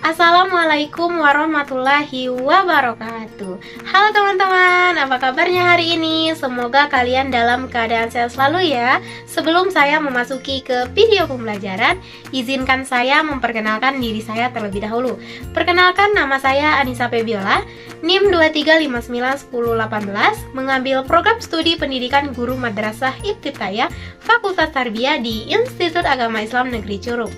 Assalamualaikum warahmatullahi wabarakatuh. Halo teman-teman, apa kabarnya hari ini? Semoga kalian dalam keadaan sehat selalu ya. Sebelum saya memasuki ke video pembelajaran, izinkan saya memperkenalkan diri saya terlebih dahulu. Perkenalkan, nama saya Anissa Febiola, NIM 23591018, mengambil program studi pendidikan guru madrasah ibtidaiyah Fakultas Tarbiyah di Institut Agama Islam Negeri Curug.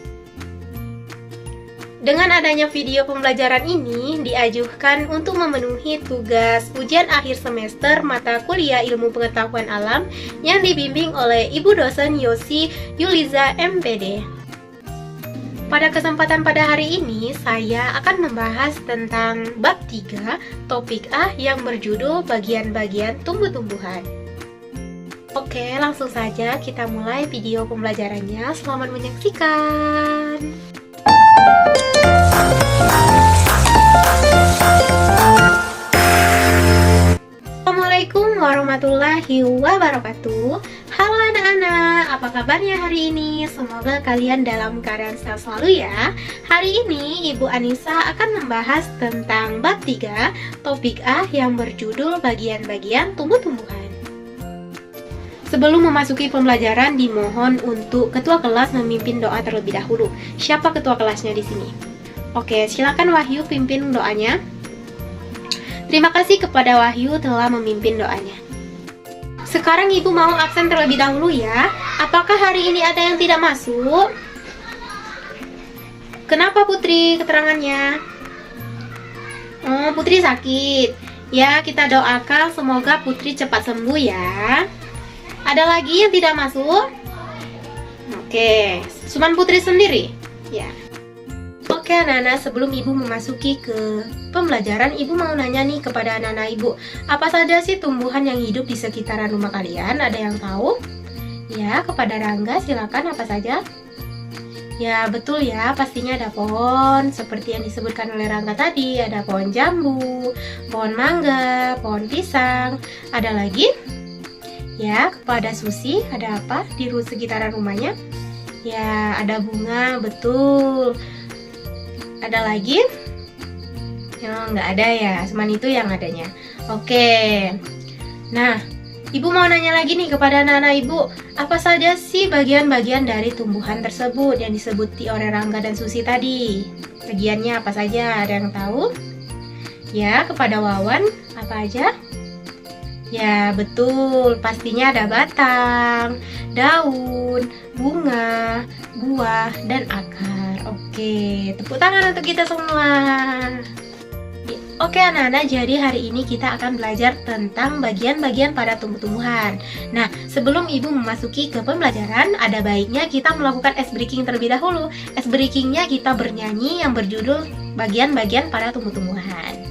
Dengan adanya video pembelajaran ini diajukan untuk memenuhi tugas ujian akhir semester mata kuliah Ilmu Pengetahuan Alam yang dibimbing oleh Ibu dosen Yosi Yuliza MPD. Pada kesempatan pada hari ini saya akan membahas tentang bab 3 topik A yang berjudul bagian-bagian tumbuh-tumbuhan. Oke, langsung saja kita mulai video pembelajarannya. Selamat menyaksikan. Assalamualaikum warahmatullahi wabarakatuh. Halo anak-anak, apa kabarnya hari ini? Semoga kalian dalam keadaan sehat selalu ya. Hari ini Ibu Anissa akan membahas tentang bab 3 topik A yang berjudul bagian-bagian tumbuh-tumbuhan. Sebelum memasuki pembelajaran, dimohon untuk ketua kelas memimpin doa terlebih dahulu. Siapa ketua kelasnya di sini? Oke, silakan Wahyu pimpin doanya. Terima kasih kepada Wahyu telah memimpin doanya. Sekarang Ibu mau absen terlebih dahulu ya. Apakah hari ini ada yang tidak masuk? Kenapa Putri keterangannya? Oh, Putri sakit. Ya, kita doakan semoga Putri cepat sembuh ya. Ada lagi yang tidak masuk? Oke, cuman Putri sendiri? Ya. Oke anak-anak, sebelum Ibu memasuki ke pembelajaran, Ibu mau nanya nih kepada anak-anak Ibu, apa saja sih tumbuhan yang hidup di sekitaran rumah kalian? Ada yang tahu? Ya, kepada Rangga silakan, apa saja? Ya betul ya, pastinya ada pohon seperti yang disebutkan oleh Rangga tadi. Ada pohon jambu, pohon mangga, pohon pisang. Ada lagi? Ya, kepada Susi, ada apa di sekitaran rumahnya? Ya, ada bunga, betul. Ada lagi? Ya, nggak ada ya, cuman itu yang adanya. Oke. Nah, Ibu mau nanya lagi nih kepada anak-anak Ibu, apa saja sih bagian-bagian dari tumbuhan tersebut yang disebuti oleh Rangga dan Susi tadi? Bagiannya apa saja? Ada yang tahu? Ya, kepada Wawan, apa aja? Ya, betul. Pastinya ada batang, daun, bunga, buah, dan akar. Oke, tepuk tangan untuk kita semua. Oke anak-anak, jadi hari ini kita akan belajar tentang bagian-bagian pada tumbuh-tumbuhan. Nah, sebelum Ibu memasuki ke pembelajaran, ada baiknya kita melakukan ice breaking terlebih dahulu. Ice breakingnya kita bernyanyi yang berjudul bagian-bagian pada tumbuh-tumbuhan.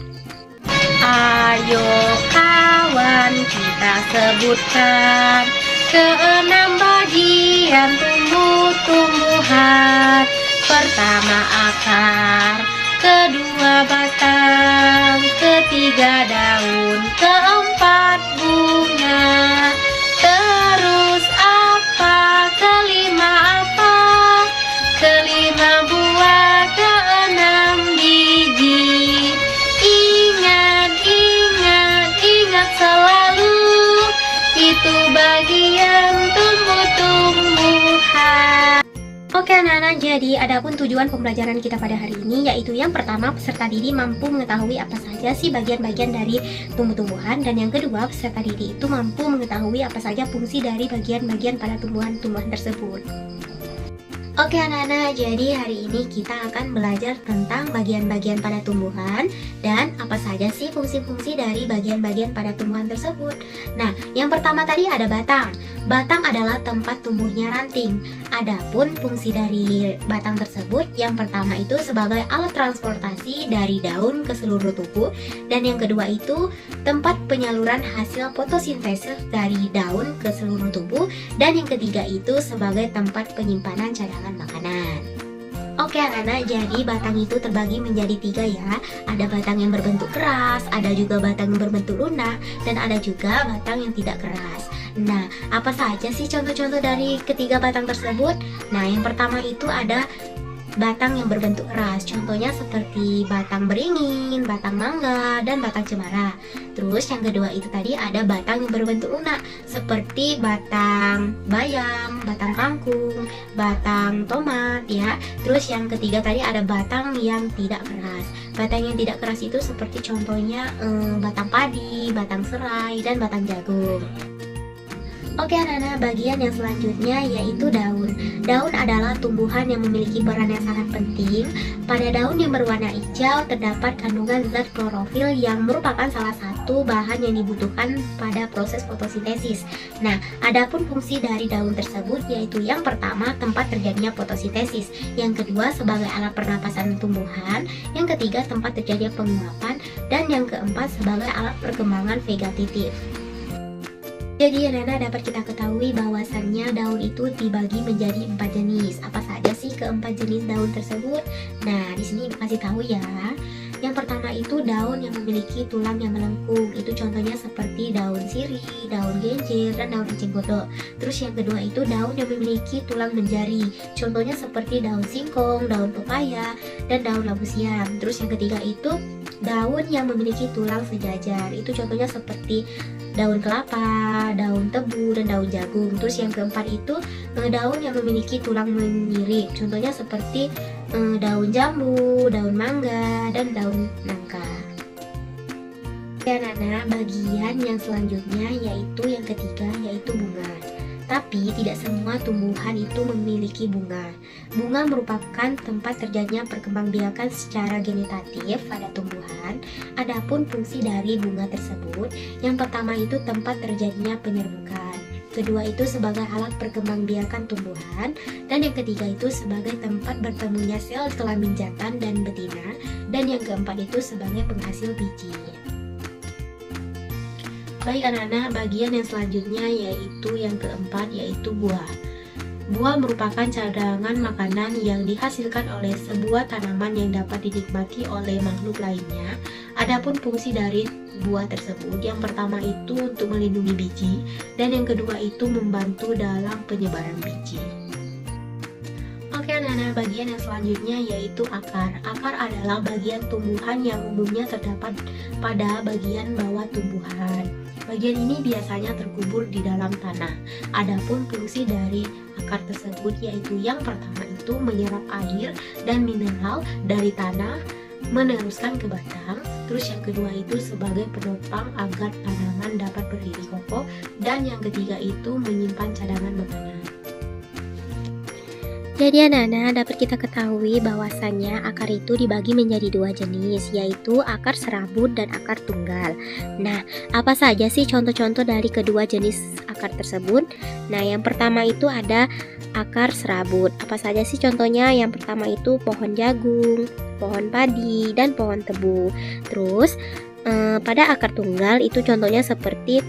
Ayo kawan, kita sebutkan keenam bagian tumbuh-tumbuhan. Pertama akar, kedua batang, ketiga daun, keempat bunga. Terus apa? Kelima apa? Kelima buah, keenam biji. Ingat selalu, itu bagian tumbuh-tumbuhan. Oke anak-anak, jadi adapun tujuan pembelajaran kita pada hari ini yaitu yang pertama, peserta didik mampu mengetahui apa saja sih bagian-bagian dari tumbuh-tumbuhan, dan yang kedua, peserta didik itu mampu mengetahui apa saja fungsi dari bagian-bagian pada tumbuhan-tumbuhan tersebut. Oke anak-anak, jadi hari ini kita akan belajar tentang bagian-bagian pada tumbuhan dan apa saja sih fungsi-fungsi dari bagian-bagian pada tumbuhan tersebut. Nah, yang pertama tadi ada batang. Batang adalah tempat tumbuhnya ranting. Adapun fungsi dari batang tersebut, yang pertama itu sebagai alat transportasi dari daun ke seluruh tubuh, dan yang kedua itu tempat penyaluran hasil fotosintesis dari daun ke seluruh tubuh, dan yang ketiga itu sebagai tempat penyimpanan cadangan makanan. Oke anak-anak, jadi batang itu terbagi menjadi 3 ya. Ada batang yang berbentuk keras, ada juga batang yang berbentuk lunak, dan ada juga batang yang tidak keras. Nah, apa saja sih contoh-contoh dari ketiga batang tersebut? Nah, yang pertama itu ada batang yang berbentuk keras. Contohnya seperti batang beringin, batang mangga, dan batang cemara. Terus yang kedua itu tadi ada batang yang berbentuk lunak seperti batang bayam, batang kangkung, batang tomat ya. Terus yang ketiga tadi ada batang yang tidak keras. Batang yang tidak keras itu seperti contohnya batang padi, batang serai, dan batang jagung. Oke anak-anak, bagian yang selanjutnya yaitu daun. Daun adalah tumbuhan yang memiliki peran yang sangat penting. Pada daun yang berwarna hijau terdapat kandungan zat klorofil yang merupakan salah satu bahan yang dibutuhkan pada proses fotosintesis. Nah, adapun fungsi dari daun tersebut yaitu yang pertama tempat terjadinya fotosintesis, yang kedua sebagai alat pernapasan tumbuhan, yang ketiga tempat terjadinya penguapan, dan yang keempat sebagai alat perkembangan vegetatif. Jadi anak-anak dapat kita ketahui bahwasannya daun itu dibagi menjadi 4 jenis. Apa saja sih keempat jenis daun tersebut? Nah, di sini kasih tahu ya. Yang pertama itu daun yang memiliki tulang yang melengkung. Itu contohnya seperti daun sirih, daun genjer, dan daun enceng gondok. Terus yang kedua itu daun yang memiliki tulang menjari. Contohnya seperti daun singkong, daun pepaya, dan daun labu siam. Terus yang ketiga itu daun yang memiliki tulang sejajar. Itu contohnya seperti daun kelapa, daun tebu, dan daun jagung. Terus yang keempat itu daun yang memiliki tulang menyirip. Contohnya seperti daun jambu, daun mangga, dan daun nangka. Dan anak bagian yang selanjutnya yaitu yang ketiga yaitu bunga. Tapi tidak semua tumbuhan itu memiliki bunga. Bunga merupakan tempat terjadinya perkembangbiakan secara genetatif pada tumbuhan. Adapun fungsi dari bunga tersebut, yang pertama itu tempat terjadinya penyerbukan. Kedua itu sebagai alat perkembangbiakan tumbuhan, dan yang ketiga itu sebagai tempat bertemunya sel kelamin jantan dan betina, dan yang keempat itu sebagai penghasil biji. Baik anak-anak, bagian yang selanjutnya yaitu yang keempat yaitu buah. Buah merupakan cadangan makanan yang dihasilkan oleh sebuah tanaman yang dapat dinikmati oleh makhluk lainnya. Adapun fungsi dari buah tersebut, yang pertama itu untuk melindungi biji, dan yang kedua itu membantu dalam penyebaran biji. Oke anak-anak, bagian yang selanjutnya yaitu akar. Akar adalah bagian tumbuhan yang umumnya terdapat pada bagian bawah tumbuhan. Bagian ini biasanya terkubur di dalam tanah. Adapun fungsi dari akar tersebut yaitu yang pertama itu menyerap air dan mineral dari tanah meneruskan ke batang. Terus yang kedua itu sebagai penopang agar tanaman dapat berdiri kokoh, dan yang ketiga itu menyimpan cadangan makanan. Jadi anak-anak dapat kita ketahui bahwasannya akar itu dibagi menjadi 2 jenis, yaitu akar serabut dan akar tunggal. Nah, apa saja sih contoh-contoh dari kedua jenis akar tersebut? Nah, yang pertama itu ada akar serabut. Apa saja sih contohnya? Yang pertama itu pohon jagung, pohon padi, dan pohon tebu. Terus pada akar tunggal itu contohnya seperti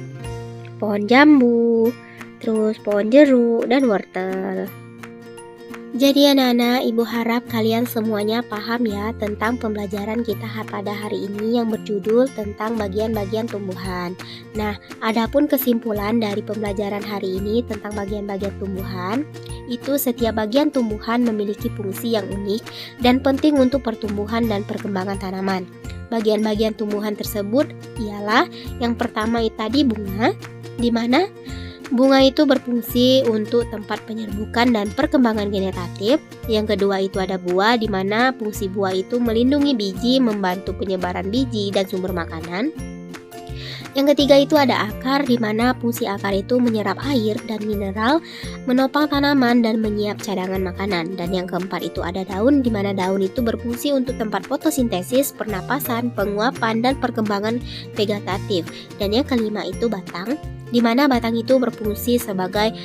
pohon jambu, terus pohon jeruk, dan wortel. Jadi anak-anak, ibu harap kalian semuanya paham ya tentang pembelajaran kita pada hari ini yang berjudul tentang bagian-bagian tumbuhan. Nah, adapun kesimpulan dari pembelajaran hari ini tentang bagian-bagian tumbuhan, itu setiap bagian tumbuhan memiliki fungsi yang unik dan penting untuk pertumbuhan dan perkembangan tanaman. Bagian-bagian tumbuhan tersebut ialah yang pertama tadi bunga, di mana bunga itu berfungsi untuk tempat penyerbukan dan perkembangan genetatif. Yang kedua itu ada buah, di mana fungsi buah itu melindungi biji, membantu penyebaran biji dan sumber makanan. Yang ketiga itu ada akar, di mana fungsi akar itu menyerap air dan mineral, menopang tanaman dan menyiap cadangan makanan. Dan yang keempat itu ada daun, di mana daun itu berfungsi untuk tempat fotosintesis, pernapasan, penguapan, dan perkembangan vegetatif. Dan yang kelima itu batang, di mana batang itu berfungsi sebagai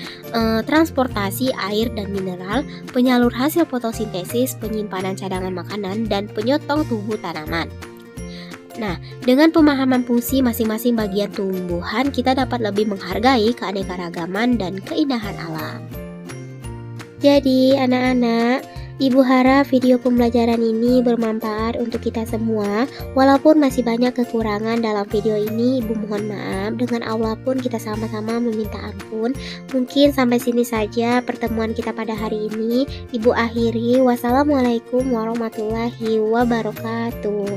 transportasi air dan mineral, penyalur hasil fotosintesis, penyimpanan cadangan makanan, dan penyotong tubuh tanaman. Nah, dengan pemahaman fungsi masing-masing bagian tumbuhan, kita dapat lebih menghargai keanekaragaman dan keindahan alam. Jadi, anak-anak, Ibu harap video pembelajaran ini bermanfaat untuk kita semua. Walaupun masih banyak kekurangan dalam video ini, Ibu mohon maaf. Dengan Allah pun kita sama-sama meminta ampun. Mungkin sampai sini saja pertemuan kita pada hari ini. Ibu akhiri. Wassalamualaikum warahmatullahi wabarakatuh.